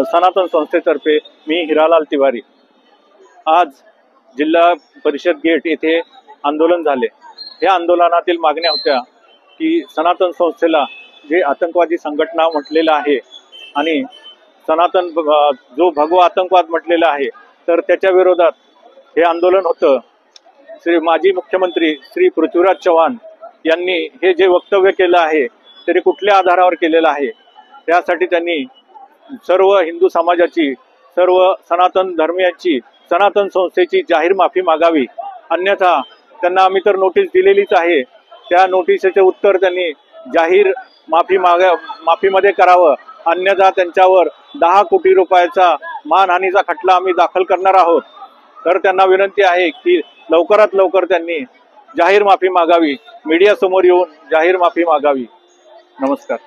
सनातन संस्थेतर्फे मी हिरालाल तिवारी आज जिल्हा परिषद गेट येथे आंदोलन झाले। या आंदोलनातील मागण्या होत्या की सनातन संस्थेला जे आतंकवादी संघटना म्हटलेला आहे आणि सनातन जो भगवा आतंकवाद म्हटलेला आहे तर त्याच्या विरोधात हे आंदोलन होतं। माजी मुख्यमंत्री श्री पृथ्वीराज चव्हाण यांनी हे जे वक्तव्य केलं आहे तरी कुठल्या आधारावर केलेलं आहे, त्यासाठी त्यांनी सर्व हिंदू समाजाची, सर्व सनातन धर्मियांची, सनातन संस्थेची जाहीर माफी मागावी, अन्यथा त्यांना आम्ही तर नोटीस दिलेलीच आहे। त्या नोटीसचे उत्तर त्यांनी जाहीर माफीमध्ये करावं, अन्यथा त्यांच्यावर 10 कोटी रुपयाचा मानहानीचा खटला आम्ही दाखल करणार आहोत। तर त्यांना विनंती आहे की लवकरात लवकर त्यांनी जाहीर माफी मागावी, मीडिया समोर येऊन जाहीर माफी मागावी। नमस्कार।